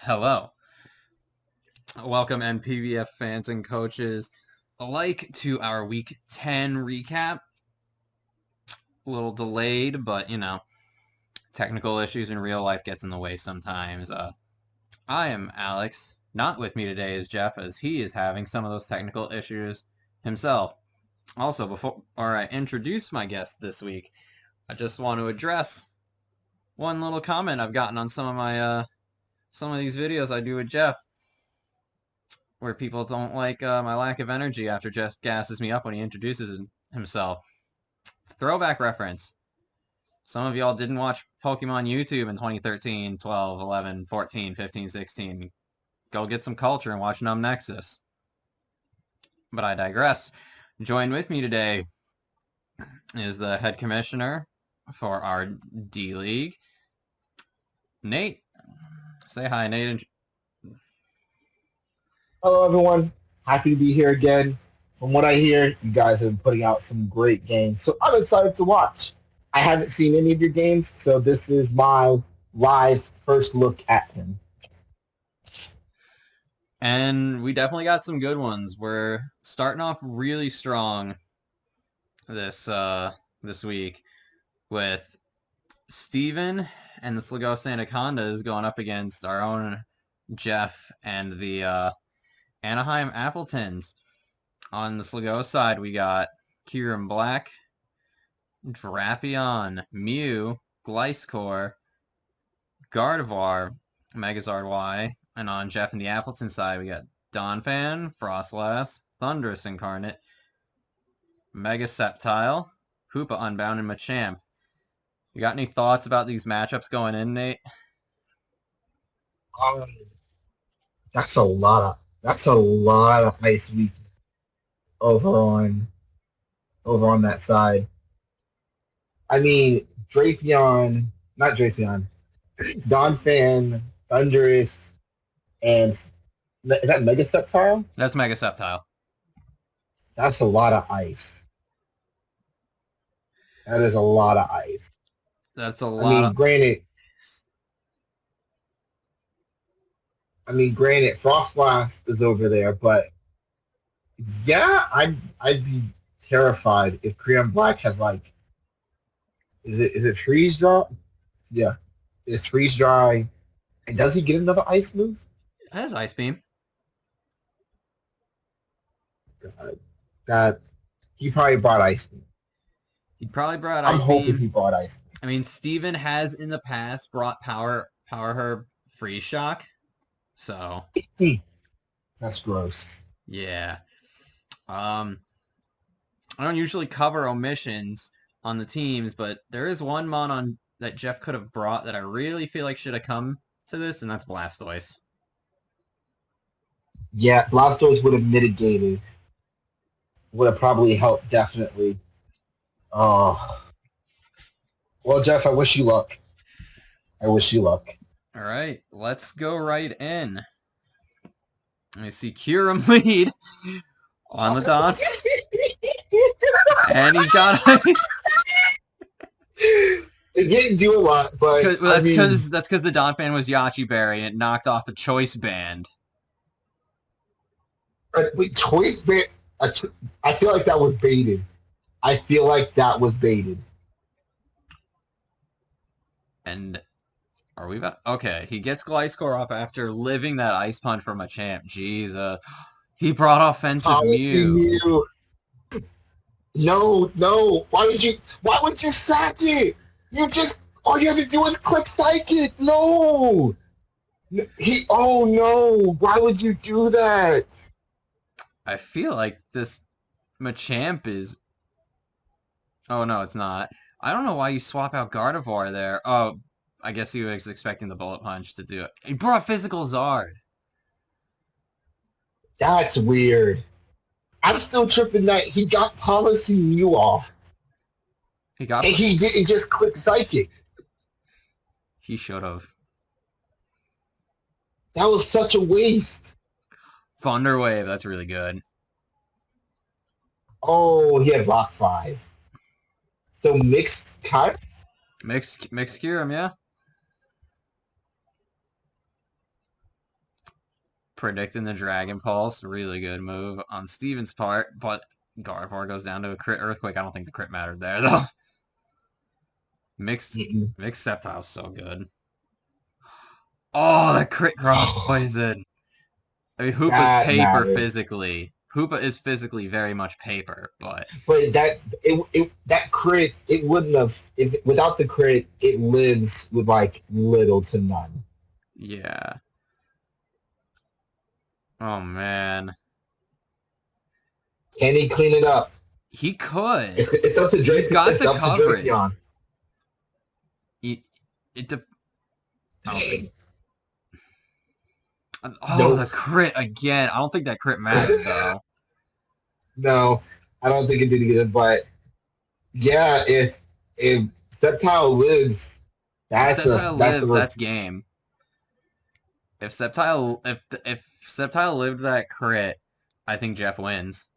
Hello. Welcome NPBF fans and coaches alike to our Week 10 recap. A little delayed, but technical issues in real life gets in the way sometimes. I am Alex. Not with me today is Jeff, as he is having some of those technical issues himself. Also, before I introduce my guest this week, I just want to address one little comment I've gotten on some of these videos I do with Jeff, where people don't like my lack of energy after Jeff gasses me up when he introduces himself. It's a throwback reference. Some of y'all didn't watch Pokemon YouTube in 2013, 12, 11, 14, 15, 16. Go get some culture and watch Numb Nexus. But I digress. Join with me today is the head commissioner for our D-League, Nate. Say hi, Nate. Hello, everyone. Happy to be here again. From what I hear, you guys have been putting out some great games, so I'm excited to watch. I haven't seen any of your games, so this is my live first look at them. And we definitely got some good ones. We're starting off really strong this week with Steven and the Sligo Anacondas going up against our own Jeff and the Anaheim Appletons. On the Sligo side, we got Kieran Black, Drapion, Mew, Gliscor, Gardevoir, Megazard Y, and on Jeff and the Appleton side, we got Donphan, Frostlass, Thundurus Incarnate, Mega Sceptile, Hoopa Unbound, and Machamp. You got any thoughts about these matchups going in, Nate? That's a lot of ice week over on that side. I mean, Donphan, Thundurus, and is that Mega Sceptile? That's Mega Sceptile. That's a lot of ice. That is a lot of ice. That's a lot. Granted, Frostlass is over there, but yeah, I'd be terrified if Korean Black has is it freeze dry? Yeah, it's freeze dry. And does he get another ice move? It has Ice Beam. That he probably brought ice beam. He probably brought Ice Beam. I'm hoping he brought ice beam. I mean, Steven has in the past brought Power Herb Freeze Shock. So that's gross. Yeah. I don't usually cover omissions on the teams, but there is one mon that Jeff could have brought that I really feel like should have come to this, and that's Blastoise. Yeah, Blastoise would have mitigated. Would have probably helped, definitely. Oh. Well, Jeff, I wish you luck. All right, let's go right in. I see Kyurem lead on the dot. And he's got ice. It didn't do a lot, but that's because the Donphan was Yachi Berry and it knocked off a choice band. Wait, choice band? I feel like that was baited. And are we about? Okay, he gets Gliscor off after living that Ice Punch from Machamp. Jesus. He brought offensive Mew. No. Why would you sack it? All you have to do is click Psychic. No. Oh no. Why would you do that? I feel like this Machamp is... Oh no, it's not. I don't know why you swap out Gardevoir there. Oh, I guess he was expecting the Bullet Punch to do it. He brought Physical Zard. That's weird. I'm still tripping that he got Policy Mew off. And he didn't just click Psychic. He should have. That was such a waste. Thunder Wave, that's really good. Oh, he had Rock 5. So mixed Kyurem? Mixed Kyurem, yeah. predicting the Dragon Pulse. Really good move on Steven's part, but Gardevoir goes down to a crit Earthquake. I don't think the crit mattered there, though. Mixed Sceptile's so good. Oh, that crit cross poison. I mean, Hoopa's That paper matters. physically. Hoopa is physically very much paper, but that crit, it wouldn't have, if without the crit, it lives with like little to none. yeah. Oh man, Can he clean it up? he could. It's up to Drake. He's got it's the up coverage. To Drakeon. I don't think. Oh, Nope. the crit again. I don't think that crit mattered though. No, I don't think it did either. But yeah, if Sceptile lives, that's that's game. If Sceptile lived that crit, I think Jeff wins.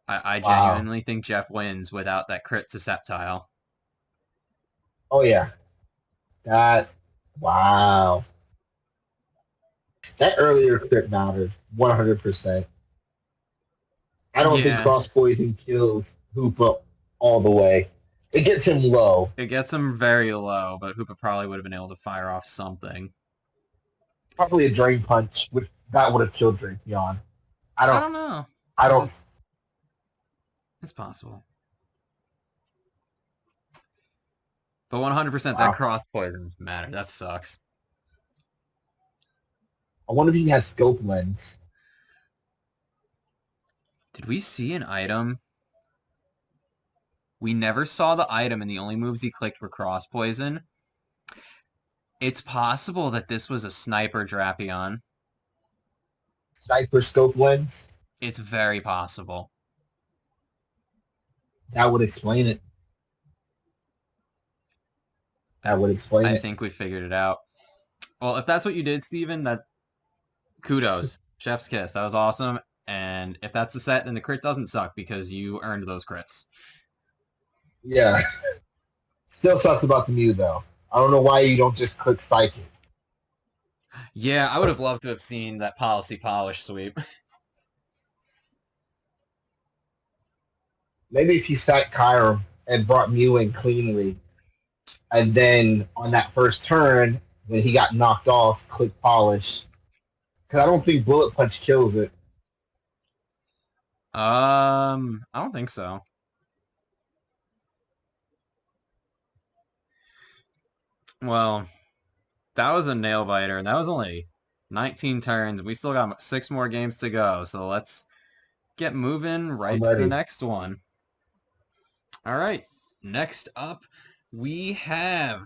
I genuinely think Jeff wins without that crit to Sceptile. Oh yeah, wow. That earlier crit mattered 100%. I don't think cross poison kills Hoopa all the way. It gets him low. It gets him very low, but Hoopa probably would have been able to fire off something. Probably a Drain Punch, which that would have killed Drakeon. I don't know. It's possible. But 100% that cross poison mattered. That sucks. I wonder if he has Scope Lens. Did we see an item? We never saw the item, and the only moves he clicked were Cross Poison. It's possible that this was a Sniper Drapion. Sniper Scope Lens? It's very possible. That would explain it. I think we figured it out. Well, if that's what you did, Steven, that kudos. Chef's kiss. That was awesome. And if that's the set, then the crit doesn't suck because you earned those crits. Yeah. Still sucks about the Mew, though. I don't know why you don't just click Psychic. Yeah, I would have loved to have seen that Policy Polish sweep. Maybe if he sat Kyurem and brought Mew in cleanly, and then on that first turn, when he got knocked off, click Polish. Because I don't think Bullet Punch kills it. I don't think so. Well, that was a nail biter, and that was only 19 turns. We still got 6 more games to go, so let's get moving right to the next one. All right, next up, we have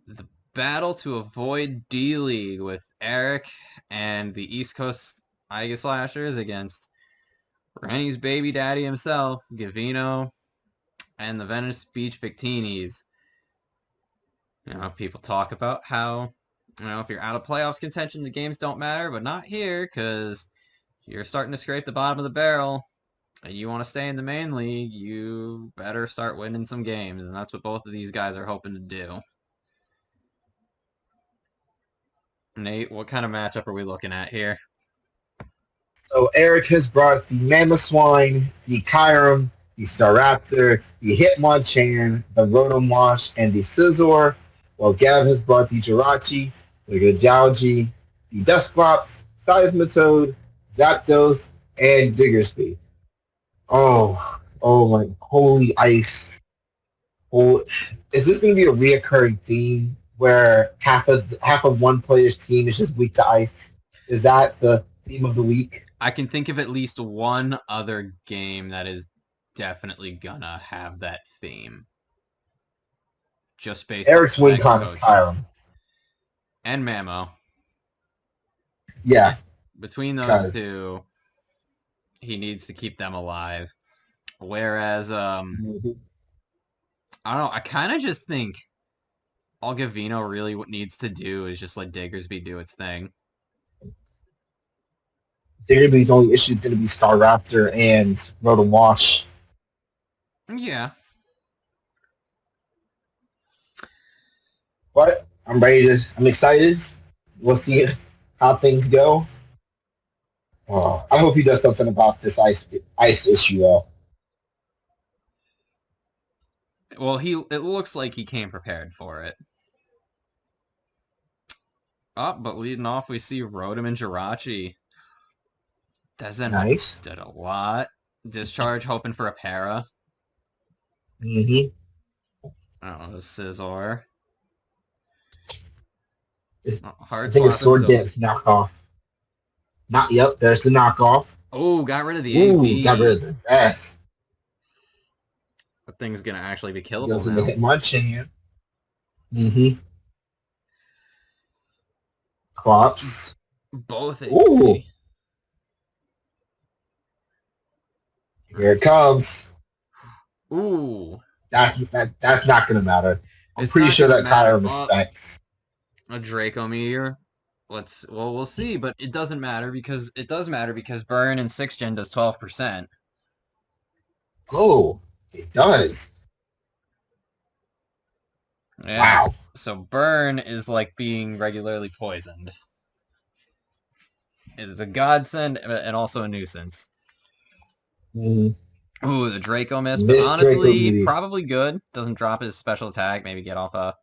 the battle to avoid D-League with Eric and the East Coast Iga Slashers against Rennie's baby daddy himself, Gavino, and the Venice Beach Victinis. You know, people talk about how, you know, if you're out of playoffs contention, the games don't matter, but not here, because you're starting to scrape the bottom of the barrel, and you want to stay in the main league, you better start winning some games, and that's what both of these guys are hoping to do. Nate, what kind of matchup are we looking at here? So Eric has brought the Mamoswine, the Kyurem, the Staraptor, the Hitmonchan, the Rotom Wash, and the Scizor, while Gav has brought the Jirachi, the Gajouji, the Dusclops, Seismitoad, Zapdos, and Diggersby. Oh my holy ice. Oh, is this going to be a reoccurring theme where half of one player's team is just weak to ice? Is that the theme of the week? I can think of at least one other game that is definitely gonna have that theme. Just based Eric's win con is Kyurem. And Mamo. Yeah. Between those two, he needs to keep them alive. Whereas, I don't know, I kind of just think all Gavino really needs to do is just let Diggersby do its thing. Diggersby's only issue is going to be Staraptor and Rotom Wash. Yeah. But I'm excited. We'll see it. how things go. I hope he does something about this ice issue though. Well, it looks like he came prepared for it. Oh, but leading off, we see Rotom and Jirachi. Dezen Nice. did a lot. Discharge, hoping for a para. Mm-hmm. I don't know, Scizor. I think it's Sword Dance knockoff. Yep, there's the knockoff. Oh, got rid of the Ooh, AP. got rid of the S. That thing's gonna actually be killable Doesn't now. hit Hitmonchan. Mm-hmm. Crops. Both AP. Ooh. Here it comes. Ooh. That's not gonna matter. I'm pretty sure that Kyra respects. A Draco Meteor. We'll see, but it doesn't matter because Burn in 6th Gen does 12%. Oh, it does. Yeah, wow. So Burn is like being regularly poisoned. It is a godsend and also a nuisance. Mm. Ooh, the Draco miss, but honestly, probably good. Doesn't drop his special attack. Maybe get off a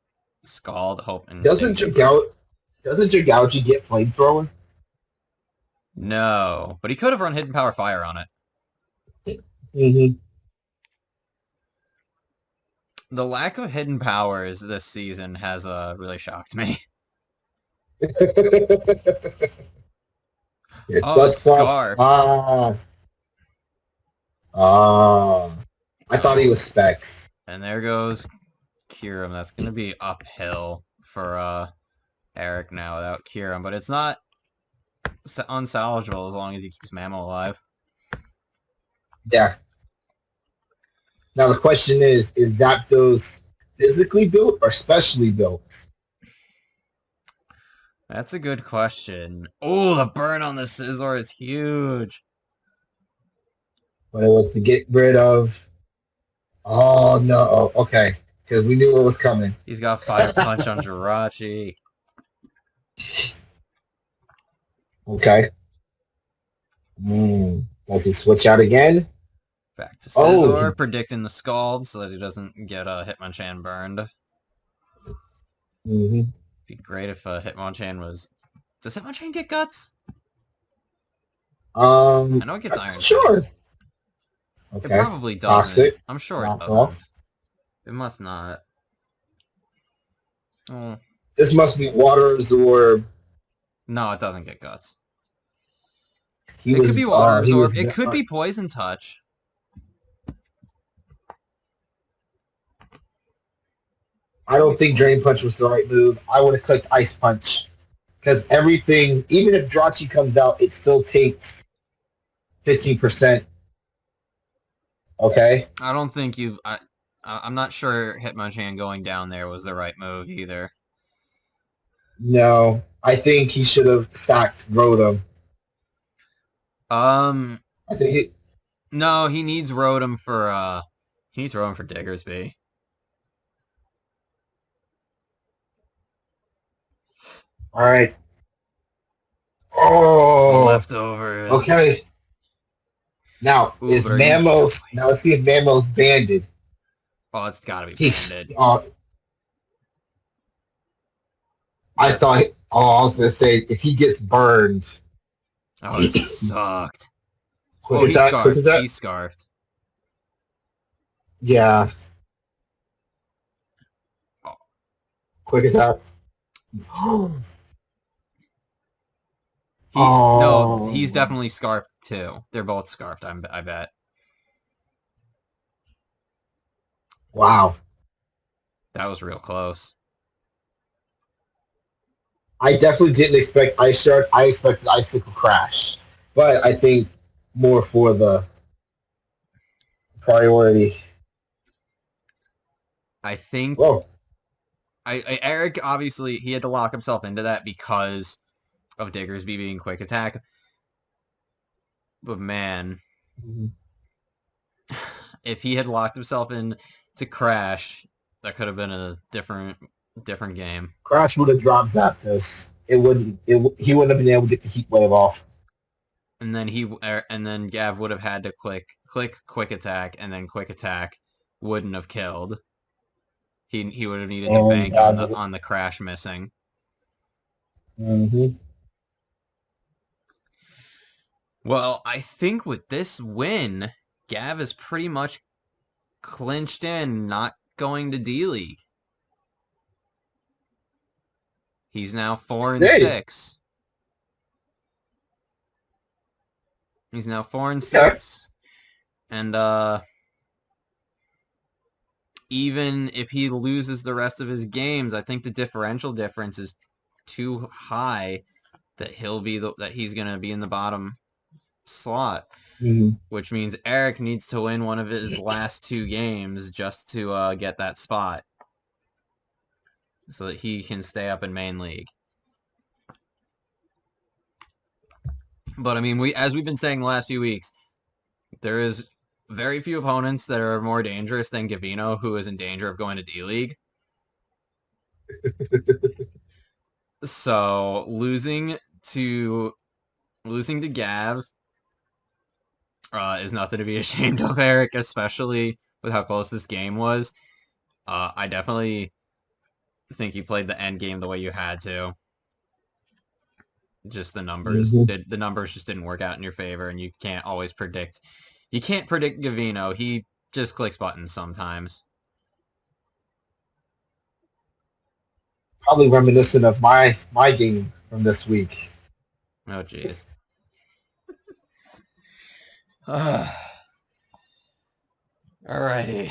Scald. Doesn't your Gougy get flamethrower? No, but he could have run Hidden Power Fire on it. Mm-hmm. The lack of hidden powers this season has really shocked me. It's Scarf. I thought he was Specs. And there goes Kyurem. That's going to be uphill for Eric now without Kyurem, but it's not unsalvageable as long as he keeps Mammo alive. Yeah. Now the question is Zapdos physically built or specially built? That's a good question. Oh, the burn on the Scizor is huge. But it was to get rid of... Oh, no. Okay. Because we knew it was coming. He's got Fire Punch on Jirachi. Okay. Does he switch out again? Back to Scizor, predicting the Scald so that he doesn't get Hitmonchan burned. Mm-hmm. Be great if Hitmonchan was... Does Hitmonchan get guts? I know it gets Iron. Sure. Okay. It probably doesn't. Toxic. I'm sure it doesn't. Off. It must not. Oh. This must be Water Absorb. No, it doesn't get guts. It could be Water Absorb. It could be Poison Touch. I don't think Drain Punch was the right move. I would have clicked Ice Punch. Because everything, even if Jirachi comes out, it still takes 15%. Okay? I don't think I'm not sure Hitmonchan going down there was the right move either. No. I think he should have sacked Rotom. I think No, he needs Rotom for Diggersby. All right. Oh, leftovers. Okay. Now let's see if Mammo's banded. Oh, it's gotta be banded. I was gonna say if he gets burned. Oh, it sucked. He's scarfed. He's scarfed. Yeah. Oh. Quick as that. No, he's definitely scarfed too. They're both scarfed, I bet. Wow. That was real close. I definitely didn't expect Ice Shard. I expected Icicle Crash. But I think more for the priority. I think... Whoa. Eric, obviously, he had to lock himself into that because of Diggersby being quick attack. But man, if he had locked himself in to Crash, that could have been a different game. Crash would have dropped Zapdos. he wouldn't have been able to get the heat wave off. And then Gav would have had to click quick attack, and then quick attack wouldn't have killed. He would have needed to bank on the crash missing. Mm-hmm. Well, I think with this win, Gav is pretty much clinched in, not going to D-League. He's now 4-6. He's now 4-6. And even if he loses the rest of his games, I think the differential difference is too high that he's gonna be in the bottom slot. Mm-hmm. Which means Eric needs to win one of his last 2 games just to get that spot, so that he can stay up in main league. But I mean, as we've been saying the last few weeks, there is very few opponents that are more dangerous than Gavino, who is in danger of going to D-League. So losing to Gav is nothing to be ashamed of, Eric, especially with how close this game was. I definitely think you played the end game the way you had to. Just the numbers, the numbers just didn't work out in your favor, and you can't always predict. You can't predict Gavino. He just clicks buttons sometimes. Probably reminiscent of my game from this week. Oh, jeez. Alrighty.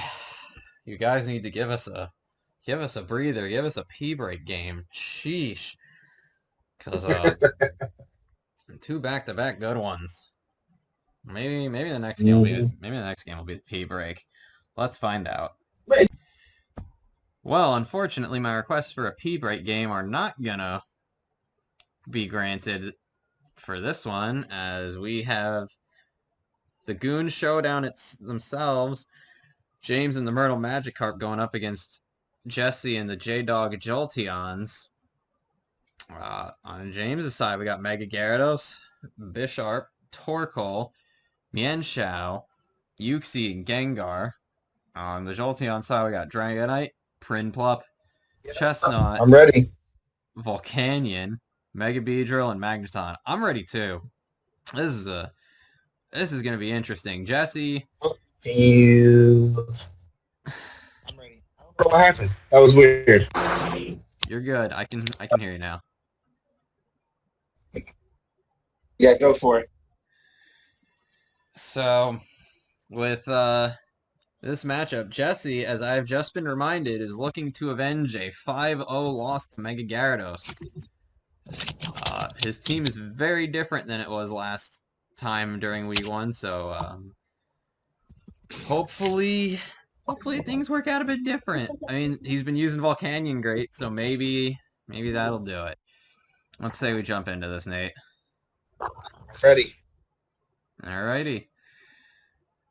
You guys need to give us a breather. Give us a pee break game. Sheesh. Because 2 back-to-back good ones. Maybe the next game will be the pee break. Let's find out. Well, unfortunately, my requests for a pee break game are not gonna be granted for this one, as we have the Goon Showdown themselves. James and the Myrtle Magikarp going up against Jesse and the J-Dog Jolteons. On James' side, we got Mega Gyarados, Bisharp, Torkoal, Mienshao, Uxie, and Gengar. On the Jolteon side, we got Dragonite, Prinplup, Chestnut. I'm ready. Volcanion, Mega Beedrill, and Magneton. I'm ready too. This is gonna be interesting. Jesse. I'm ready. I don't know what happened. That was weird. You're good. I can hear you now. Yeah, go for it. So, with this matchup, Jesse, as I've just been reminded, is looking to avenge a 5-0 loss to Mega Gyarados. His team is very different than it was last time during Week 1, so hopefully things work out a bit different. I mean, he's been using Volcanion great, so maybe that'll do it. Let's say we jump into this, Nate. Ready. Alrighty.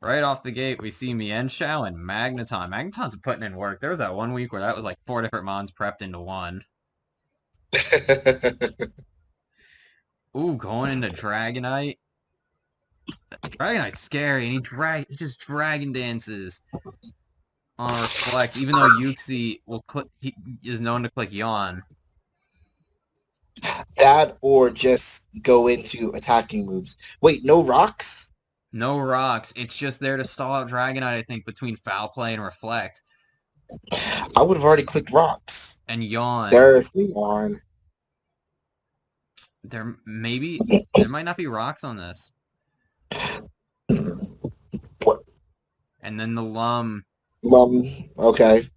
Right off the gate, we see Mienshao and Magneton. Magneton's putting in work. There was that 1 week where that was like 4 different mons prepped into one. Ooh, going into Dragonite. Dragonite's scary, and he just dragon dances on Reflect, even though Uxie he is known to click Yawn. That or just go into attacking moves. Wait, no rocks? No rocks. It's just there to stall out Dragonite, I think, between Foul Play and Reflect. I would have already clicked rocks. And Yawn. There's Yawn. There might not be rocks on this. What? And then the Lum. Okay.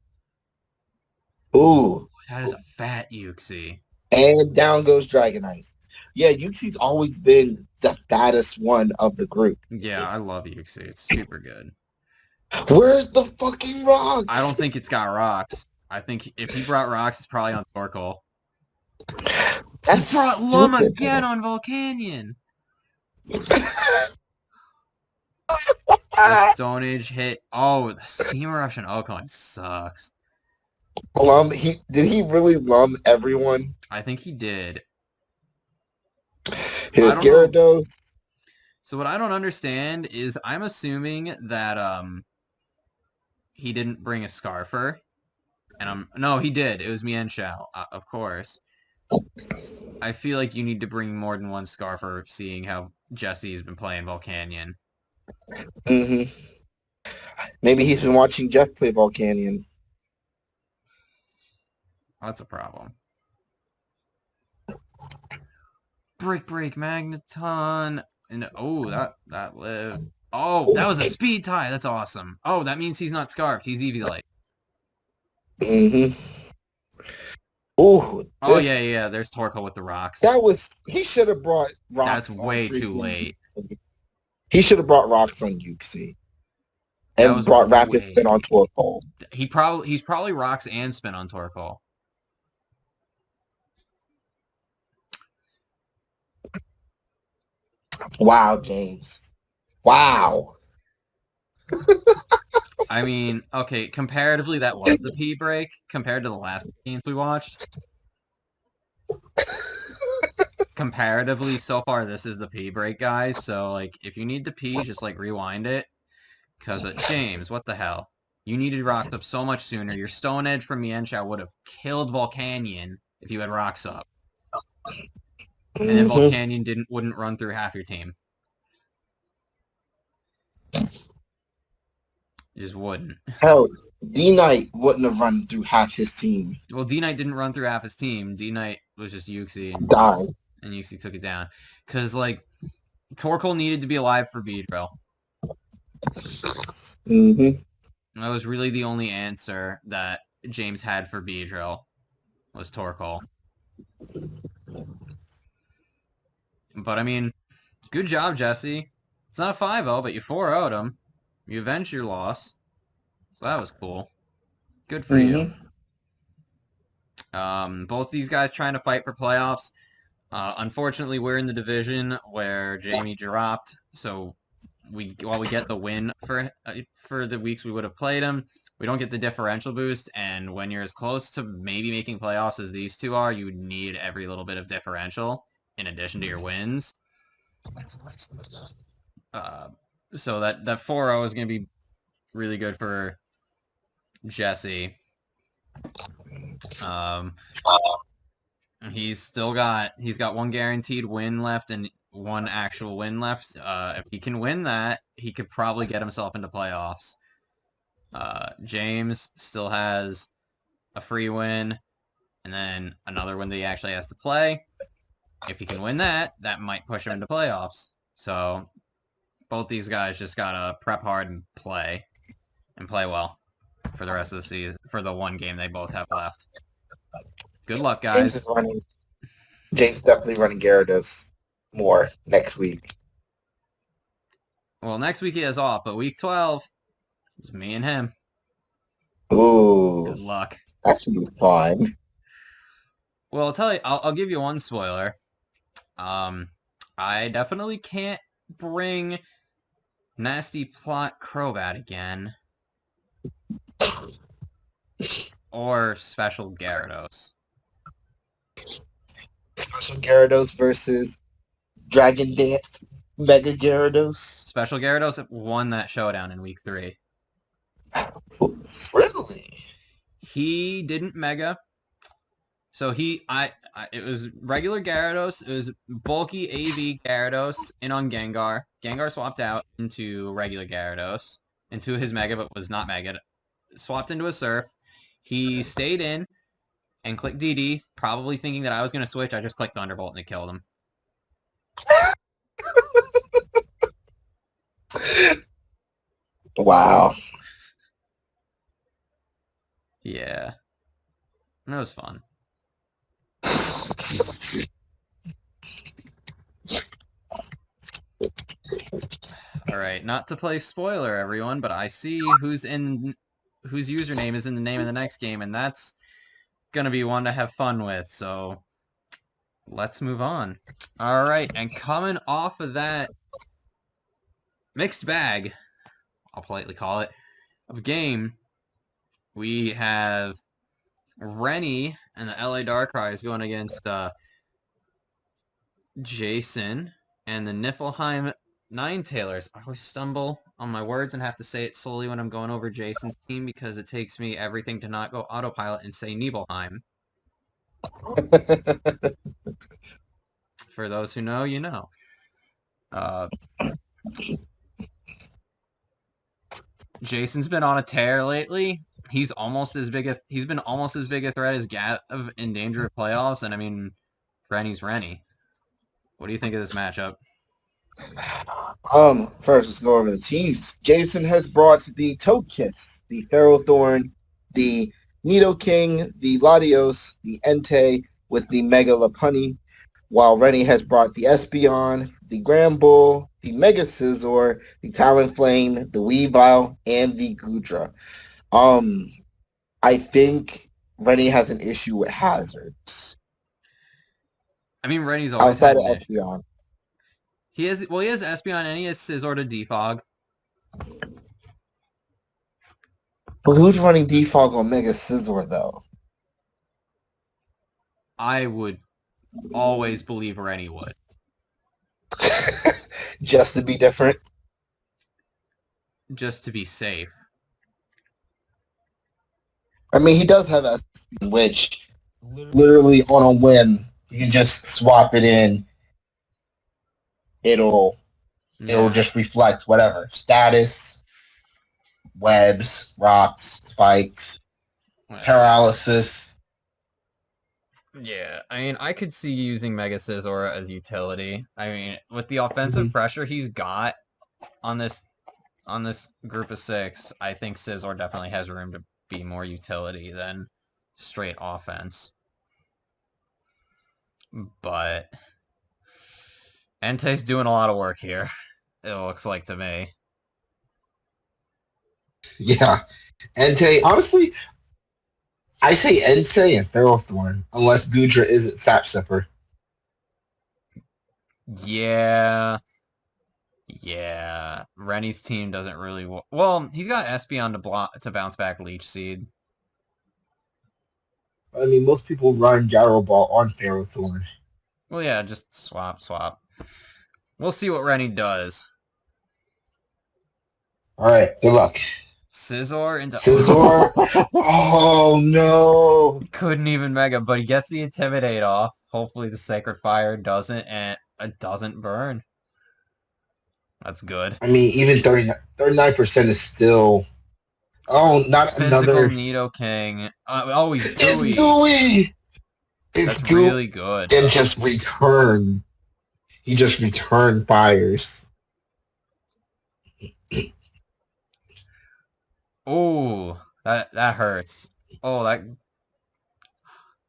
Ooh. That is a fat Uxie. And down goes Dragonite. Yeah, Uxie's always been the fattest one of the group. Yeah, I love Uxie. It's super good. Where's the fucking rocks? I don't think it's got rocks. I think if he brought rocks, it's probably on Torkoal. He brought Lum again on Volcanion. The Stone Age hit. Oh, the Steam Rush on Ocon sucks. Did he really lum everyone? I think he did. I Here's don't know. Gyarados. So what I don't understand is I'm assuming that he didn't bring a Scarfer. And no, he did. It was Mienshao, of course. I feel like you need to bring more than one Scarfer, seeing how Jesse's been playing Volcanion. hmm Maybe he's been watching Jeff play Volcanion. That's a problem. Break, Magneton. And oh, that lived. Oh, that was a speed tie. That's awesome. Oh, that means he's not Scarfed. He's Eviolite. hmm Oh, Oh, yeah. There's Torkoal with the rocks. He should have brought rocks. That's way too late. He should have brought rocks on Yuxi. And brought Rapid Spin on Torkoal. He's probably rocks and spin on Torkoal. Wow, James. Wow. I mean, okay, comparatively, that was the P break compared to the last games we watched. Comparatively, so far, this is the P break, guys. So, like, if you need to pee, just, like, rewind it. Because, James, what the hell? You needed rocks up so much sooner. Your Stone Edge from Mienshao would have killed Volcanion if you had rocks up. And then Volcanion wouldn't run through half your team. You just wouldn't. Hell, D-Knight wouldn't have run through half his team. Well, D-Knight didn't run through half his team. D-Knight was just Yuxi. And Yuxi took it down. Because, like, Torkoal needed to be alive for Beedrill. That was really the only answer that James had for Beedrill, was Torkoal. But, I mean, good job, Jesse. It's not a 5-0, but you 4-0'd him. You avenged your loss. So that was cool. Good for you. Both these guys trying to fight for playoffs. Unfortunately, we're in the division where Jamie dropped, so while we get the win for the weeks we would have played him, we don't get the differential boost, and when you're as close to maybe making playoffs as these two are, you need every little bit of differential in addition to your wins. So that 4-0 is going to be really good for Jesse. He's got one guaranteed win left and one actual win left. If he can win that, he could probably get himself into playoffs. James still has a free win and then another win that he actually has to play. If he can win that, that might push him into playoffs. So both these guys just gotta prep hard and play well for the rest of the season, for the one game they both have left. Good luck, guys. James definitely running Gyarados more next week. Well, next week he is off, but week 12, it's me and him. Ooh. Good luck. That should be fun. Well, I'll tell you, I'll give you one spoiler. I definitely can't bring Nasty Plot Crobat again. Or Special Gyarados. Special Gyarados versus Dragon Dance Mega Gyarados. Special Gyarados won that showdown in week 3. Really? He didn't Mega. So it was regular Gyarados. It was bulky AV Gyarados in on Gengar. Gengar swapped out into regular Gyarados, into his Mega, but was not Mega. Swapped into a Surf. He stayed in and clicked DD, probably thinking that I was going to switch. I just clicked Thunderbolt and it killed him. Wow. Yeah. That was fun. All right, not to play spoiler, everyone, but I see whose username is in the name of the next game, and that's going to be one to have fun with, so let's move on. All right, and coming off of that mixed bag, I'll politely call it, of game, we have Rennie and the LA Darkrai's going against Jason, and the Niflheim Nine Tailors. I always stumble on my words and have to say it slowly when I'm going over Jason's team because it takes me everything to not go autopilot and say Nibelheim. For those who know, you know. Jason's been on a tear lately. He's been almost as big a threat as Gav in danger of playoffs, and I mean, Rennie's Rennie. What do you think of this matchup? First, let's go over the teams. Jason has brought the Tokiss, the Ferrothorn, the Nidoking, the Latios, the Entei with the Mega Lopunny, while Rennie has brought the Espeon, the Granbull, the Mega Scizor, the Talonflame, the Weavile, and the Goodra. I think Rennie has an issue with hazards. I mean, Rennie's always outside had of Espeon. He has Espeon and he has Scizor to defog. But who's running defog on Mega Scizor though? I would always believe Rennie would. Just to be different? Just to be safe. I mean, he does have Espeon, which literally on a whim, you can just swap it in. It'll just reflect whatever. Status, webs, rocks, spikes, paralysis. Yeah, I mean, I could see using Mega Scizor as utility. I mean, with the offensive pressure he's got on this group of 6, I think Scizor definitely has room to be more utility than straight offense. But Entei's doing a lot of work here, it looks like to me. Yeah. Entei, honestly, I say Entei and Ferrothorn, unless Goodra isn't Sap Sipper. Yeah. Rennie's team doesn't really... Well, he's got Espeon to bounce back Leech Seed. I mean, most people run Gyro Ball on Ferrothorn. Well, yeah, just swap. We'll see what Rennie does. All right, good luck. Scizor into... Scizor? Oh, no. Couldn't even Mega, but he gets the Intimidate off. Hopefully the Sacred Fire doesn't burn. That's good. I mean, even 39% is still... Oh, not Physical another... Nidoking. He's Gooey. It's Gooey! That's really good. And just return. He just returned fires. Oh, that hurts. Oh,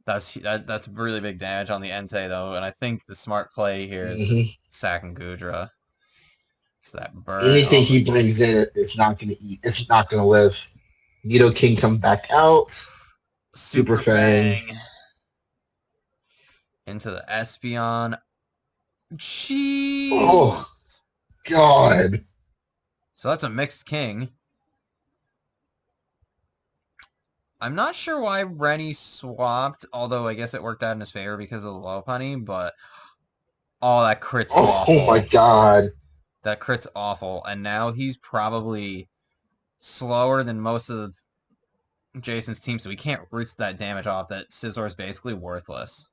that's really big damage on the Entei though, and I think the smart play here is sacking Goodra. So that burn. Anything he brings in is not going to eat. It's not going to live. Nidoking come back out. Super Fang. Into the Espeon. Jeez. Oh, God. So that's a mixed king. I'm not sure why Rennie swapped, although I guess it worked out in his favor because of the Lopunny, but... Oh, that crit's awful. Oh, my God. That crit's awful, and now he's probably slower than most of Jason's team, so he can't roost that damage off. That Scizor is basically worthless.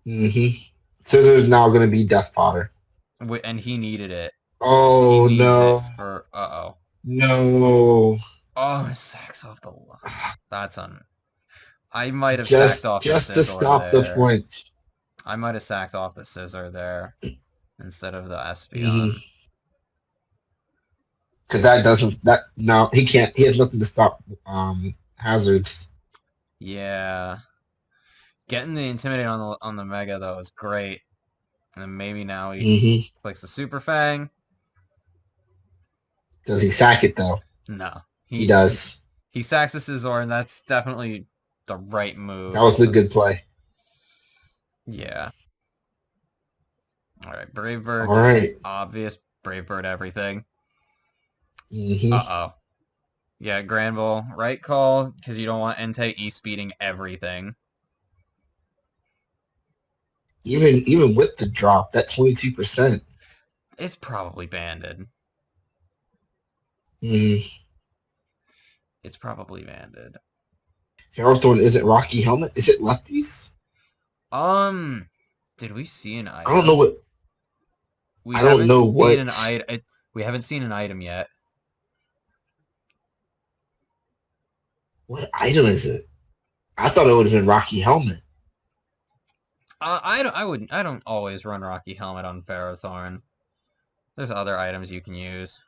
Scizor's now going to be death fodder. And he needed it. Oh, no. No. Oh, it sacks off the line. That's I might have sacked off the Scizor just to stop the flinch. I might have sacked off the Scizor there instead of the Espeon. Because no, he can't. He has nothing to stop hazards. Yeah. Getting the Intimidate on the Mega, though, is great. And then maybe now he clicks the Super Fang. Does he sack it, though? No. He does. He sacks the Scizor, and that's definitely the right move. That was a good play. Yeah. All right, Brave Bird. All right. Obvious Brave Bird everything. Mm-hmm. Uh-oh. Yeah, Granbull, right call, because you don't want Entei E-speeding everything. Even with the drop, that 22%. It's probably banded. Mm. It's probably banded. Ferrothorn isn't Rocky Helmet. Is it lefties? Did we see an I don't know item? what. We I don't haven't know seen what. an item. We haven't seen an item yet. What item is it? I thought it would have been Rocky Helmet. I don't. I wouldn't. I don't always run Rocky Helmet on Ferrothorn. There's other items you can use.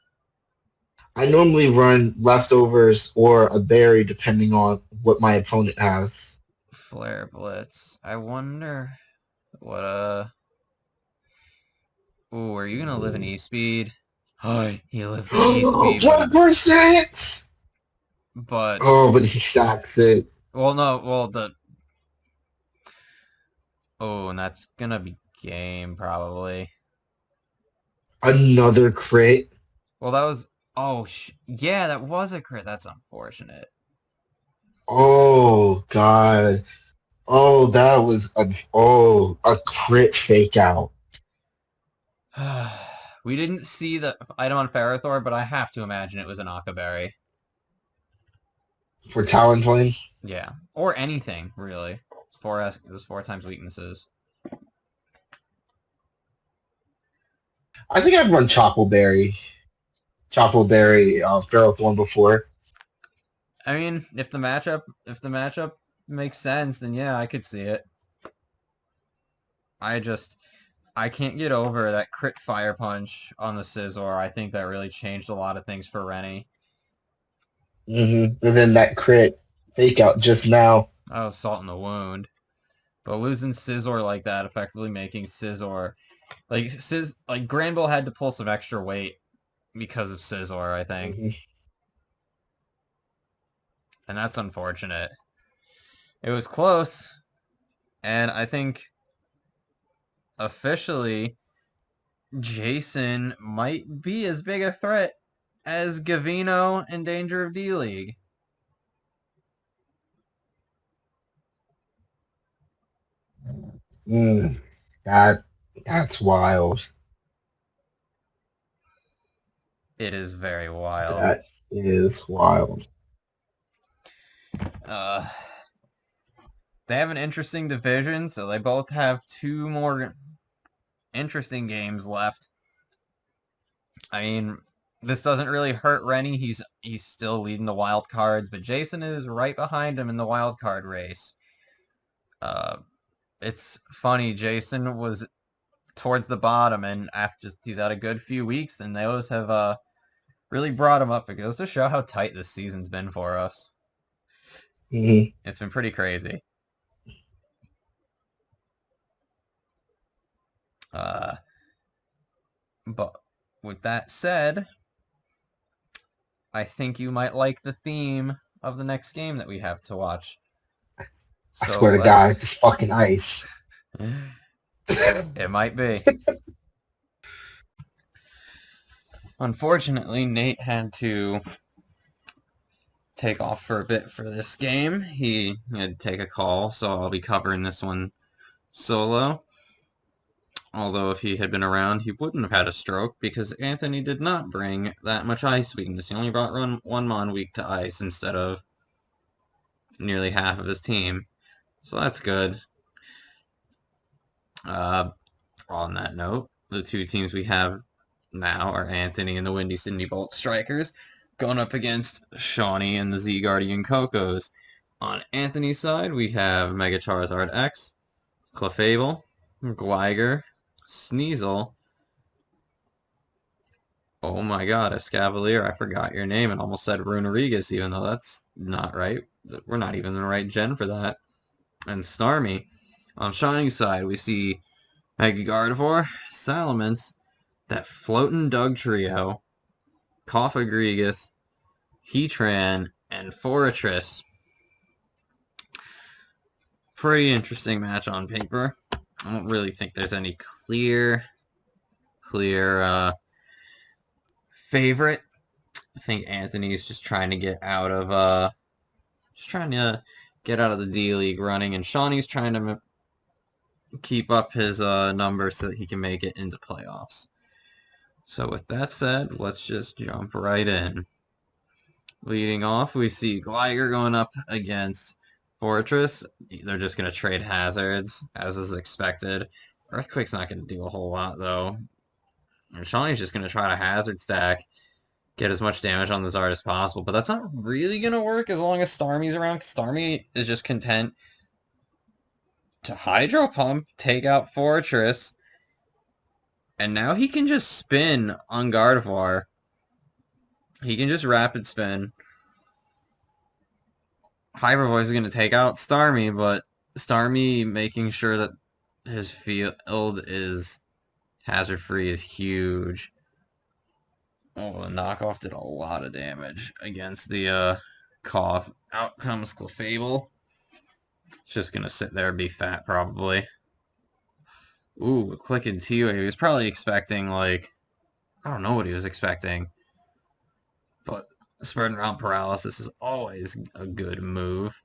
I normally run leftovers or a berry depending on what my opponent has. Flare Blitz. I wonder what Ooh, are you gonna live in E-Speed? Hi, he lived in E-Speed, 1%. but Oh, but he stacks it. well, no, well and that's gonna be game probably. Another crit. Well, that was yeah, that was a crit. That's unfortunate. Oh God. Oh, that was a crit fake out We didn't see the item on Ferrothor, but I have to imagine it was an Akaberry. for Talonflame. Yeah, or anything really. It was 4 times weaknesses. I think I've run Choppleberry, Ferrothorn before. I mean, if the matchup makes sense, then yeah, I could see it. I can't get over that crit fire punch on the Scizor. I think that really changed a lot of things for Rennie. And then that crit fake out just now. Oh, salt in the wound. But losing Scizor like that, effectively making Scizor like Granville had to pull some extra weight because of Scizor, I think. And that's unfortunate. It was close, and I think officially Jason might be as big a threat as Gavino in Danger of D-League. That's wild. It is very wild. That is wild. They have an interesting division, so they both have 2 more interesting games left. I mean, this doesn't really hurt Rennie. He's still leading the wild cards, but Jason is right behind him in the wild card race. It's funny. Jason was towards the bottom, and after he's had a good few weeks, and those have really brought him up. It goes to show how tight this season's been for us. It's been pretty crazy. But with that said, I think you might like the theme of the next game that we have to watch. I swear to God, it's fucking ice. It might be. Unfortunately, Nate had to take off for a bit for this game. He had to take a call, so I'll be covering this one solo. Although if he had been around, he wouldn't have had a stroke because Anthony did not bring that much ice weakness. He only brought one Mon weak to ice instead of nearly half of his team. So that's good. On that note, the 2 teams we have now are Anthony and the Windy Sydney Bolt Strikers going up against Shawnee and the Z Guardian Cocos. On Anthony's side, we have Mega Charizard X, Clefable, Gligar, Sneasel. Oh my god, Escavalier, I forgot your name and almost said Runerigus, even though that's not right. We're not even the right gen for that. And Starmie. On Shawnee's side, we see Mega Gardevoir, Salamence, that floating Doug trio, Cofagrigus, Heatran, and Forretress. Pretty interesting match on paper. I don't really think there's any clear favorite. I think Anthony's just trying to get out of the D-League running, and Shawnee's trying to keep up his numbers so that he can make it into playoffs. So with that said, let's just jump right in. Leading off, we see Gligar going up against Fortress. They're just going to trade hazards, as is expected. Earthquake's not going to do a whole lot, though. And Shawnee's just going to try to hazard stack, get as much damage on the Zard as possible, but that's not really going to work as long as Starmie's around. Starmie is just content to Hydro Pump, take out Fortress, and now he can just spin on Gardevoir. He can just rapid spin. Hyper Voice is going to take out Starmie, but Starmie making sure that his field is hazard-free is huge. Oh, the knockoff did a lot of damage against the Cough. Out comes Clefable. It's just going to sit there and be fat, probably. Ooh, clicking T-Wave. He was probably expecting, like, I don't know what he was expecting. But spreading around paralysis is always a good move.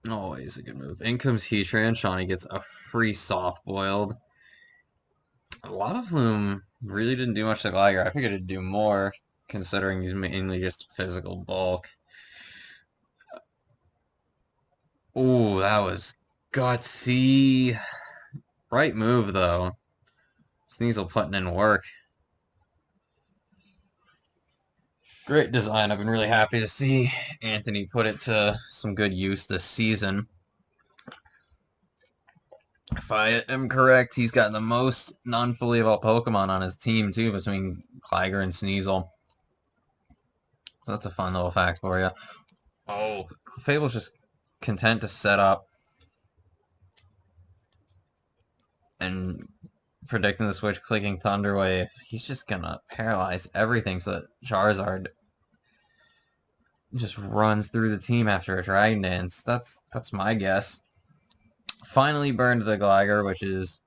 Always a good move. In comes Heatran. Shawnee gets a free soft boiled. A lot of them really didn't do much to Gligar. I figured it'd do more, considering he's mainly just physical bulk. Ooh, that was gutsy. Right move, though. Sneasel putting in work. Great design. I've been really happy to see Anthony put it to some good use this season. If I am correct, he's got the most non-fully evolved Pokemon on his team, too, between Gligar and Sneasel. So that's a fun little fact for you. Oh, Clefable's just content to set up and predicting the switch, clicking Thunder Wave. He's just gonna paralyze everything so that Charizard just runs through the team after a Dragon Dance. That's my guess. Finally burned the Gligar, which is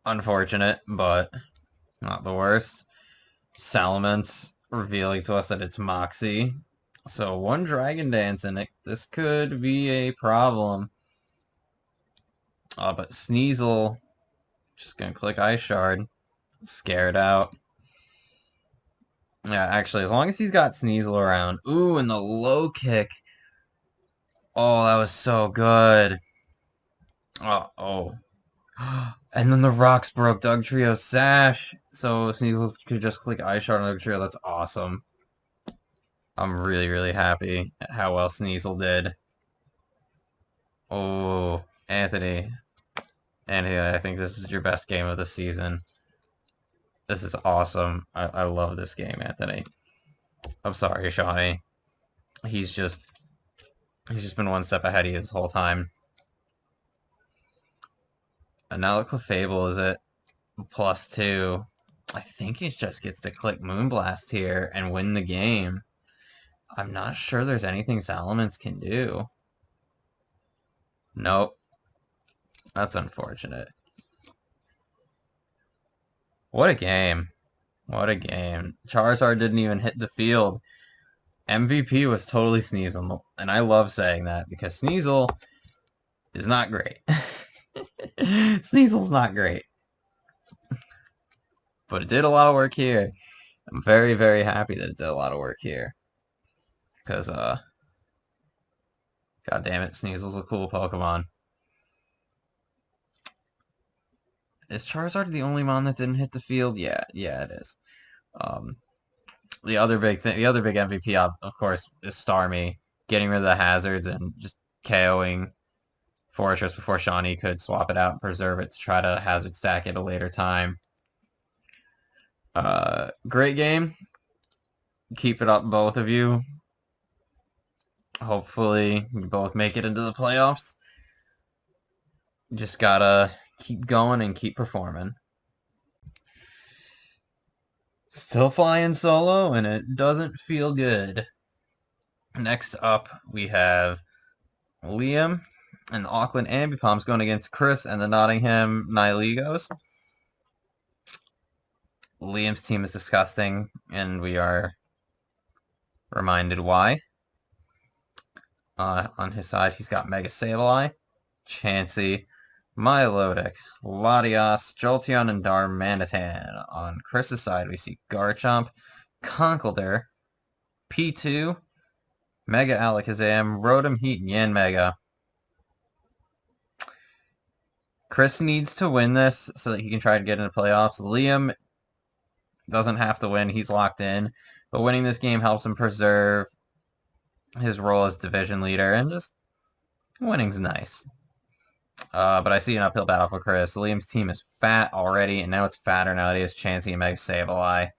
unfortunate, but not the worst. Salamence revealing to us that it's Moxie. So one Dragon Dance in it. This could be a problem. But Sneasel just gonna click Ice Shard. Scared out. Yeah, actually, as long as he's got Sneasel around. Ooh, and the low kick. Oh, that was so good. Oh. And then the rocks broke Dugtrio's sash. So Sneasel could just click Ice Shard on Dugtrio. That's awesome. I'm really, really happy at how well Sneasel did. Oh, Anthony. Anthony, I think this is your best game of the season. This is awesome. I love this game, Anthony. I'm sorry, Shawnee. He's just been one step ahead of you this whole time. And now that Clefable is at +2, I think he just gets to click Moonblast here and win the game. I'm not sure there's anything Salamence can do. Nope. That's unfortunate. What a game. What a game. Charizard didn't even hit the field. MVP was totally Sneasel, and I love saying that because Sneasel is not great. Sneasel's not great. But it did a lot of work here. I'm very, very happy that it did a lot of work here. Because, god damn it, Sneasel's a cool Pokemon. Is Charizard the only mon that didn't hit the field? Yeah, it is. The other big MVP, of course, is Starmie getting rid of the hazards and just KOing Fortress before Shawnee could swap it out and preserve it to try to hazard stack it a later time. Great game. Keep it up, both of you. Hopefully, you both make it into the playoffs. Just gotta keep going and keep performing. Still flying solo, and it doesn't feel good. Next up, we have Liam and the Auckland Ambipoms going against Chris and the Nottingham Nihiligos. Liam's team is disgusting, and we are reminded why. On his side, he's got Mega Sableye. Chansey, Milotic, Latios, Jolteon, and Darmanitan. On Chris's side, we see Garchomp, Conkeldurr, P2, Mega Alakazam, Rotom Heat, and Yanmega. Chris needs to win this so that he can try to get into playoffs. Liam doesn't have to win. He's locked in. But winning this game helps him preserve his role as division leader. And just winning's nice. But I see an uphill battle for Chris. Liam's team is fat already, and now it's fatter now that he has Chansey and Mega Sableye.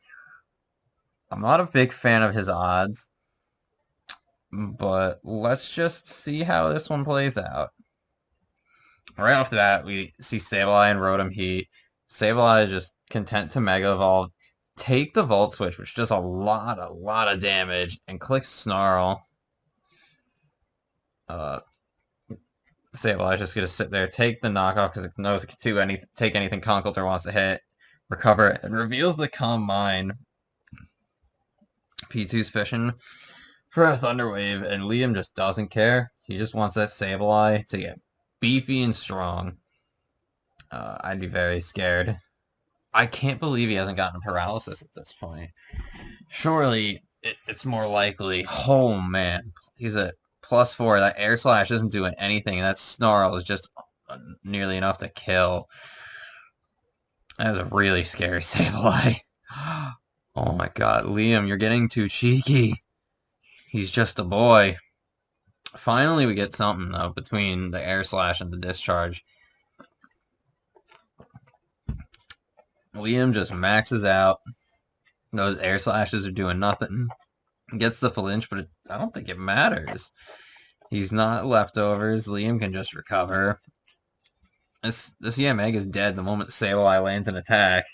I'm not a big fan of his odds. But let's just see how this one plays out. Right off the bat, we see Sableye and Rotom Heat. Sableye is just content to Mega Evolve. Take the Volt Switch, which does a lot of damage, and click Snarl. Sableye is just going to sit there, take the knockoff because it knows it can take anything Conkeldurr wants to hit, recover it, and reveals the Calm Mind. P2's fishing for a Thunder Wave, and Liam just doesn't care. He just wants that Sableye to get beefy and strong. I'd be very scared. I can't believe he hasn't gotten paralysis at this point. Surely it's more likely. Oh man, he's at +4. That Air Slash isn't doing anything, and that Snarl is just nearly enough to kill. That is a really scary Sableye. Oh my god, Liam, you're getting too cheeky. He's just a boy. Finally, we get something, though, between the Air Slash and the Discharge. Liam just maxes out. Those Air Slashes are doing nothing. Gets the flinch, but I don't think it matters. He's not leftovers. Liam can just recover. This Yanmega is dead the moment Sableye lands an attack.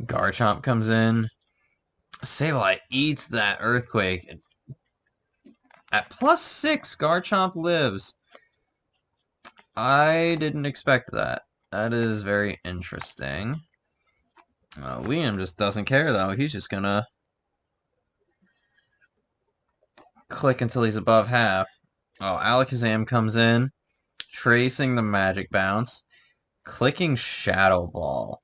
Garchomp comes in. Sableye eats that Earthquake. At +6, Garchomp lives. I didn't expect that. That is very interesting. Liam just doesn't care, though. He's just gonna click until he's above half. Oh, Alakazam comes in, tracing the Magic Bounce, clicking Shadow Ball,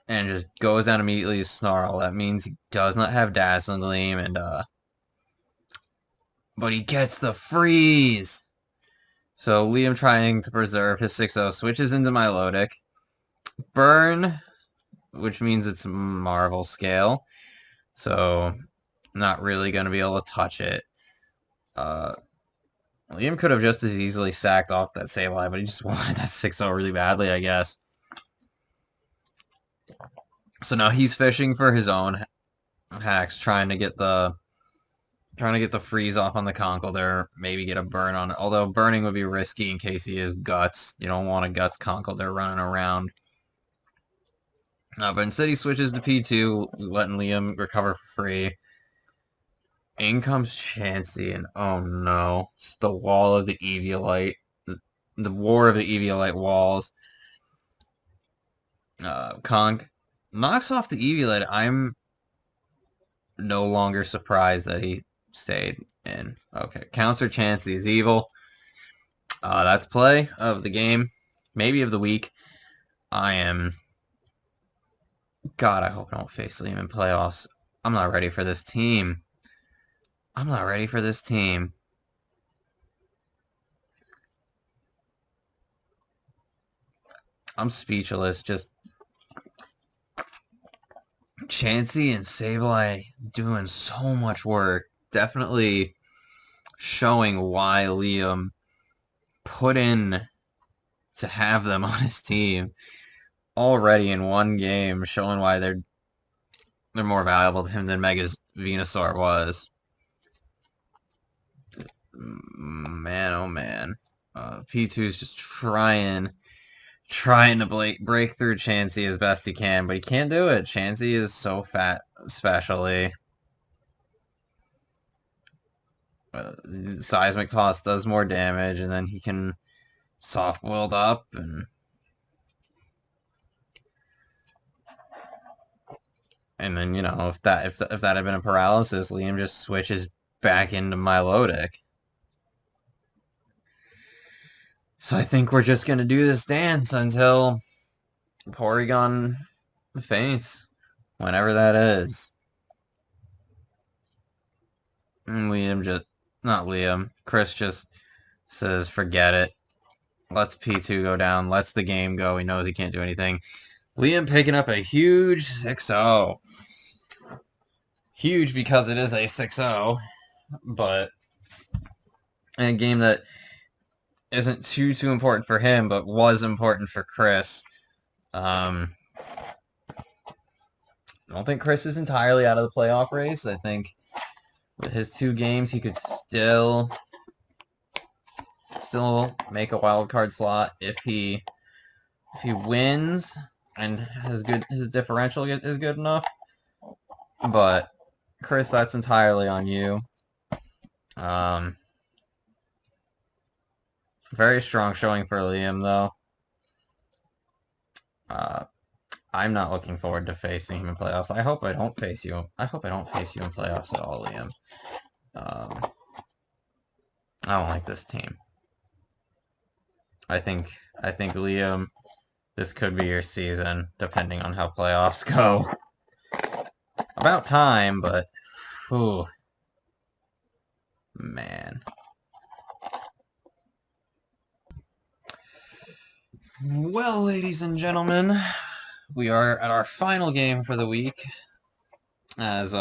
and just goes down immediately to Snarl. That means he does not have Dazzling Gleam, and but he gets the freeze. So Liam, trying to preserve his 6-0, switches into Milotic. Burn, which means it's Marvel Scale. So not really going to be able to touch it. Liam could have just as easily sacked off that Sableye, but he just wanted that 6-0 really badly, I guess. So now he's fishing for his own hacks, trying to get the freeze off on the Conkeldurr, maybe get a burn on it. Although burning would be risky in case he is Guts. You don't want a Guts Conkeldurr running around. But instead he switches to P2, letting Liam recover for free. In comes Chansey, and oh no, it's the wall of the Eviolite. The war of the Eviolite walls. Conk knocks off the Eviolite. I'm no longer surprised that he stayed in. Okay, Counter Chansey is evil. That's play of the game. Maybe of the week. God, I hope I don't face Liam in playoffs. I'm not ready for this team. I'm not ready for this team. I'm speechless. Just Chansey and Sableye doing so much work. Definitely showing why Liam put in to have them on his team already in one game, showing why they're more valuable to him than Mega's Venusaur was. Man, oh man. P2's just trying to break through Chansey as best he can, but he can't do it. Chansey is so fat, especially. Seismic Toss does more damage, and then he can soft boiled up, and then, you know, if that had been a paralysis, Liam just switches back into Milotic. So I think we're just going to do this dance until Porygon faints, whenever that is. And Chris just says, forget it. Let's P2 go down. Let's the game go. He knows he can't do anything. Liam picking up a huge 6-0. Huge because it is a 6-0, but in a game that isn't too important for him, but was important for Chris. I don't think Chris is entirely out of the playoff race. I think with his 2 games, he could still make a wild card slot if he wins and his differential is good enough. But Chris, that's entirely on you. Very strong showing for Liam, though. I'm not looking forward to facing him in playoffs. I hope I don't face you. I hope I don't face you in playoffs at all, Liam. I don't like this team. I think Liam, this could be your season, depending on how playoffs go. About time, but whew, man. Well, ladies and gentlemen, we are at our final game for the week, as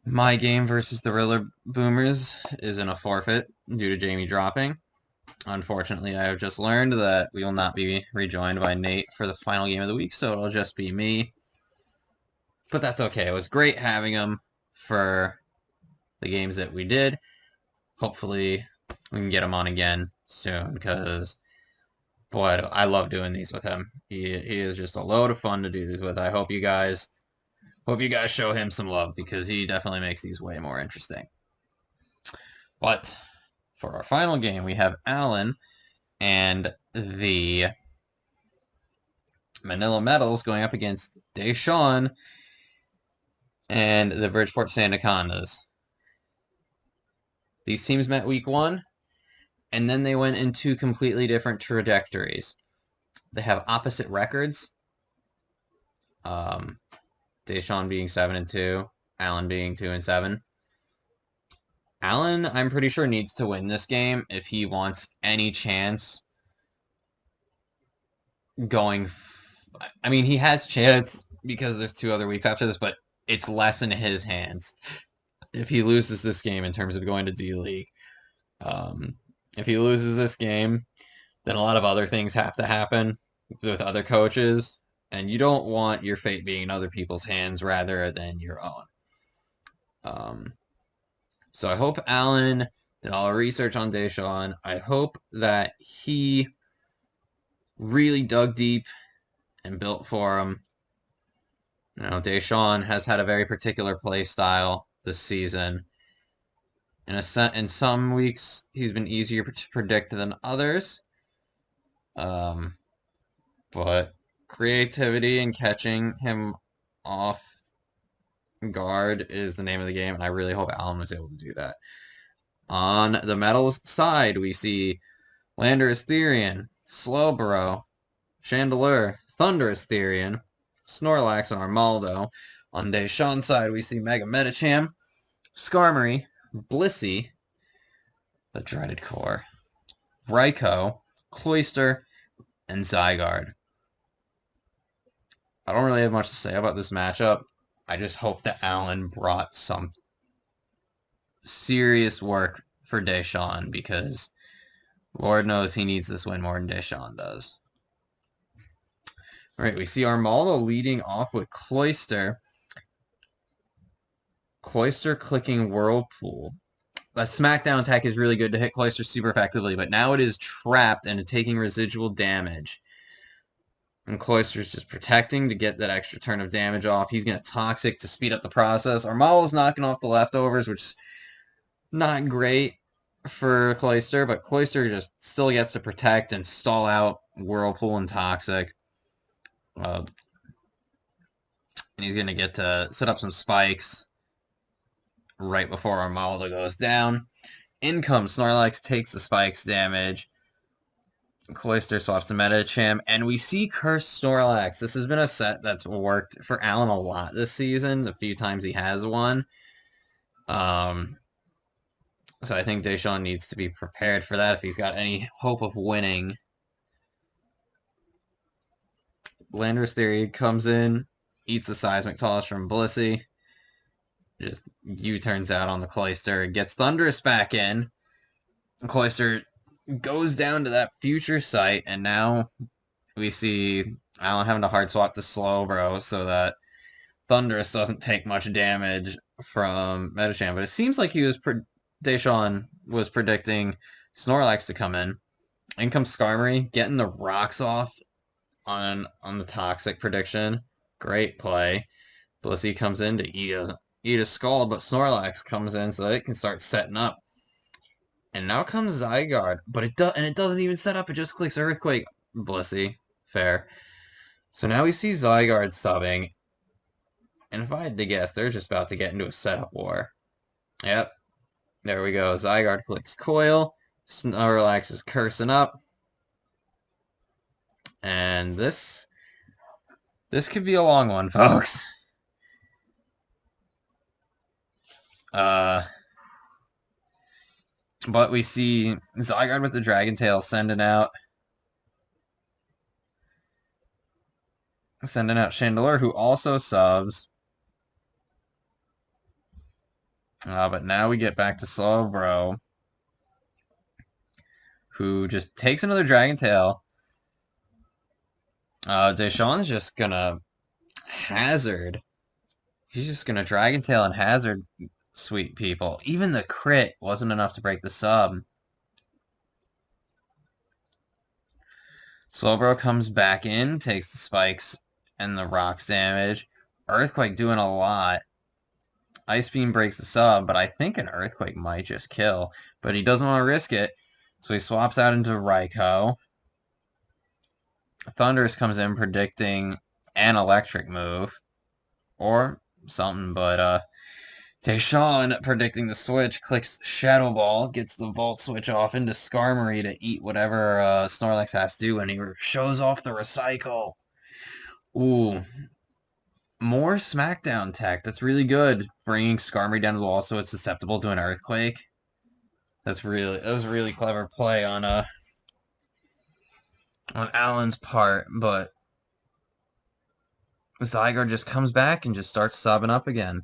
my game versus the Riddler Boomers is in a forfeit due to Jamie dropping. Unfortunately, I have just learned that we will not be rejoined by Nate for the final game of the week, so it'll just be me. But that's okay. It was great having him for the games that we did. Hopefully, we can get him on again soon, because, boy, I love doing these with him. He is just a load of fun to do these with. I hope you guys show him some love, because he definitely makes these way more interesting. But for our final game, we have Alan and the Manila Metals going up against Deshawn and the Bridgeport Sandacondas. These teams met week 1, and then they went in 2 completely different trajectories. They have opposite records. Deshawn being 7-2, Alan being 2-7. Alan, I'm pretty sure, needs to win this game if he wants any chance going. I mean, he has chance because there's 2 other weeks after this, but it's less in his hands if he loses this game in terms of going to D-League. If he loses this game, then a lot of other things have to happen with other coaches, and you don't want your fate being in other people's hands rather than your own. So I hope Alan did all the research on Deshawn. I hope that he really dug deep and built for him. You know, Deshawn has had a very particular play style this season. In some weeks, he's been easier to predict than others. But creativity and catching him off guard is the name of the game, and I really hope Alan was able to do that. On the Metals side, we see Landorus Therian, Slowbro, Chandelure, Thunderous Therian, Snorlax, and Armaldo. On Deshawn's side, we see Mega Medicham, Skarmory, Blissey, the Dreaded Core, Raikou, Cloyster, and Zygarde. I don't really have much to say about this matchup. I just hope that Alan brought some serious work for Deshawn, because Lord knows he needs this win more than Deshawn does. All right, we see Armallo leading off with Cloyster. Cloyster clicking Whirlpool. The Smackdown attack is really good to hit Cloyster super effectively, but now it is trapped and taking residual damage. And Cloyster's just protecting to get that extra turn of damage off. He's going to Toxic to speed up the process. Armallo's knocking off the leftovers, which is not great for Cloyster, but Cloyster just still gets to protect and stall out Whirlpool and Toxic. And he's going to get to set up some spikes right before Armallo goes down. In comes Snorlax, takes the spikes damage. Cloyster swaps to Metacham, and we see Curse Snorlax. This has been a set that's worked for Alan a lot this season, the few times he has won. So I think Deshawn needs to be prepared for that if he's got any hope of winning. Landorus Theory comes in, eats a Seismic Toss from Blissey. Just U-turns out on the Cloyster, gets Thunderous back in. Cloyster goes down to that future site, and now we see Alan having to hard swap to Slowbro so that Thunderous doesn't take much damage from Metacham. But it seems like Deshawn was predicting Snorlax to come in. In comes Skarmory, getting the rocks off on the Toxic prediction. Great play. Blissey comes in to eat a Scald, but Snorlax comes in so that it can start setting up. And now comes Zygarde, but it doesn't even set up. It just clicks Earthquake. Blissey, fair. So now we see Zygarde subbing, and if I had to guess, they're just about to get into a setup war. Yep, there we go. Zygarde clicks Coil. Snorlax is cursing up, and this could be a long one, folks. But we see Zygarde with the Dragon Tail sending out Chandelure, who also subs. But now we get back to Slowbro, who just takes another Dragon Tail. Deshawn's just gonna Hazard. He's just gonna Dragon Tail and Hazard sweet people. Even the crit wasn't enough to break the sub. Slowbro comes back in, takes the spikes and the rocks damage. Earthquake doing a lot. Ice Beam breaks the sub, but I think an Earthquake might just kill. But he doesn't want to risk it, so he swaps out into Raikou. Thunderous comes in predicting an electric move. Or something, but Deshawn predicting the switch, clicks Shadow Ball, gets the Volt Switch off into Skarmory to eat whatever Snorlax has to do, and he shows off the Recycle. Ooh. More Smackdown tech. That's really good. Bringing Skarmory down to the wall so it's susceptible to an Earthquake. That was a really clever play on Alan's part, but Zygarde just comes back and just starts subbing up again.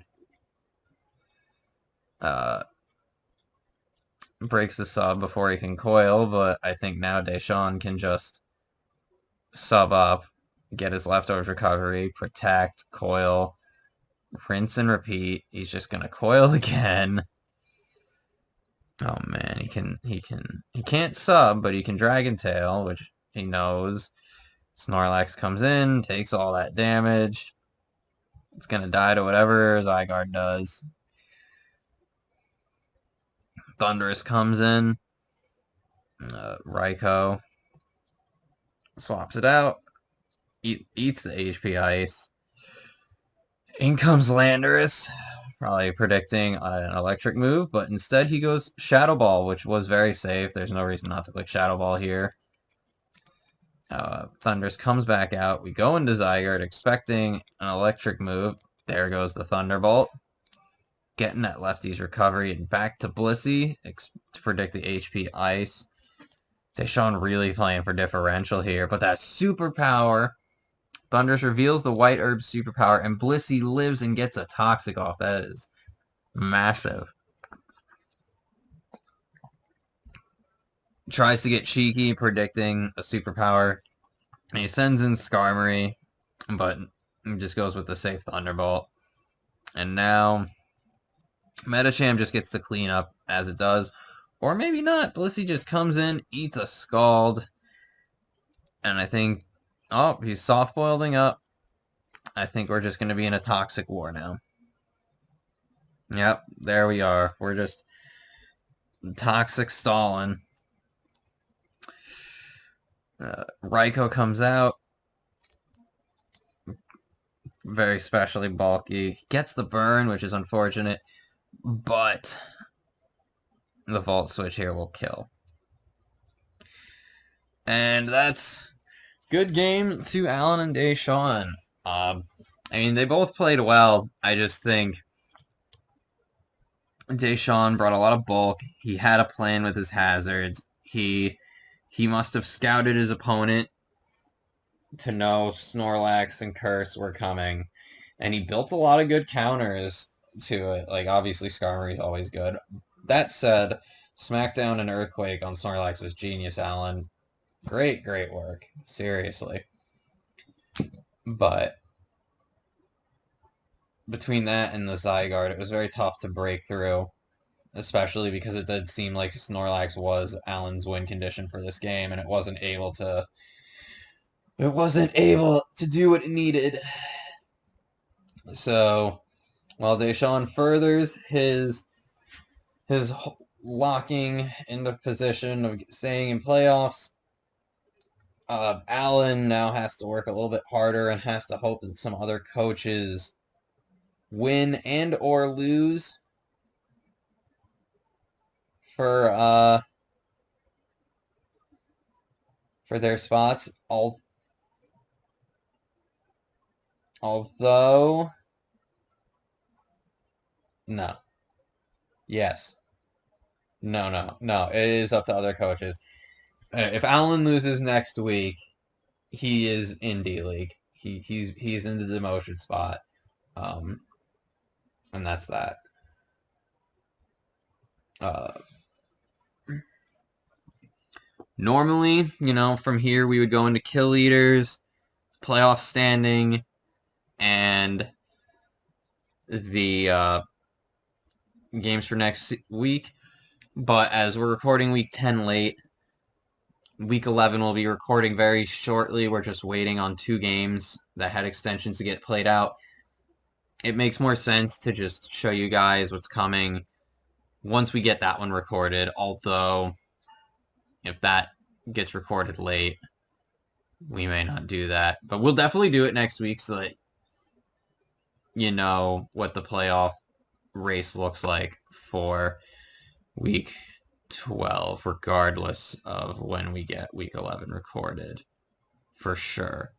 Breaks the sub before he can coil, but I think now Deshawn can just sub up, get his leftovers recovery, protect, coil, rinse and repeat. He's just gonna coil again. Oh man, he can't sub, but he can Dragon Tail, which he knows. Snorlax comes in, takes all that damage. It's gonna die to whatever Zygarde does. Thunderous comes in. Raikou swaps it out. Eats the HP Ice. In comes Landorus. Probably predicting an electric move, but instead he goes Shadow Ball, which was very safe. There's no reason not to click Shadow Ball here. Thunderous comes back out. We go into Zygarde expecting an electric move. There goes the Thunderbolt. Getting that lefty's recovery and back to Blissey to predict the HP Ice. Deshawn really playing for differential here, but that superpower. Thunderous reveals the White Herb superpower, and Blissey lives and gets a Toxic off. That is massive. Tries to get cheeky, predicting a superpower. And he sends in Skarmory, but he just goes with the safe Thunderbolt. And now Metacham just gets to clean up as it does. Or maybe not. Blissey just comes in, eats a Scald. And I think... Oh, he's soft-boiling up. I think we're just going to be in a Toxic war now. Yep, there we are. We're just Toxic stalling. Raikou comes out. Very specially bulky. Gets the burn, which is unfortunate. But the Volt Switch here will kill. And that's good game to Allen and Deshawn. I mean, they both played well. I just think Deshawn brought a lot of bulk. He had a plan with his hazards. He must have scouted his opponent to know Snorlax and Curse were coming, and he built a lot of good counters to it. Like, obviously, Skarmory's always good. That said, Smackdown and Earthquake on Snorlax was genius, Allen. Great, great work. Seriously. But between that and the Zygarde, it was very tough to break through, especially because it did seem like Snorlax was Allen's win condition for this game, and it wasn't able to do what it needed. So, while Deshawn furthers his locking into position of staying in playoffs, Allen now has to work a little bit harder and has to hope that some other coaches win and or lose for their spots. Although, no. Yes. No. It is up to other coaches. If Allen loses next week, he is in D-League. He's in the demotion spot. And that's that. Normally, from here we would go into kill leaders, playoff standing, and the games for next week. But as we're recording week 10 late, week 11 we'll be recording very shortly. We're just waiting on 2 games that had extensions to get played out. It makes more sense to just show you guys what's coming once we get that one recorded. Although, if that gets recorded late, we may not do that. But we'll definitely do it next week so that you know what the playoff race looks like for week 12, regardless of when we get week 11 recorded, for sure.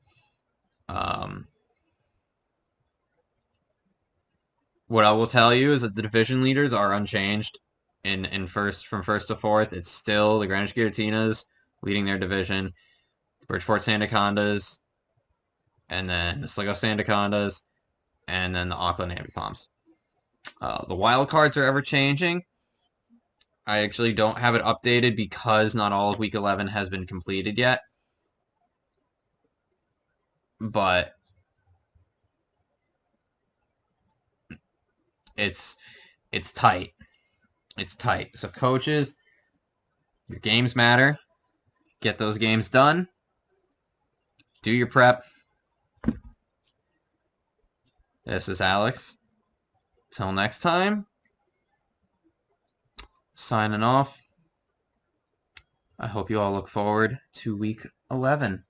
What I will tell you is that the division leaders are unchanged in from first to fourth. It's still the Greenwich Girautinas leading their division, the Bridgeport Sandacondas, and then the Sligo Sandacondas, and then the Auckland Ambicoms. The wild cards are ever changing. I actually don't have it updated because not all of week 11 has been completed yet. But it's tight. It's tight. So coaches, your games matter. Get those games done. Do your prep. This is Alex. Till next time. Signing off. I hope you all look forward to week 11.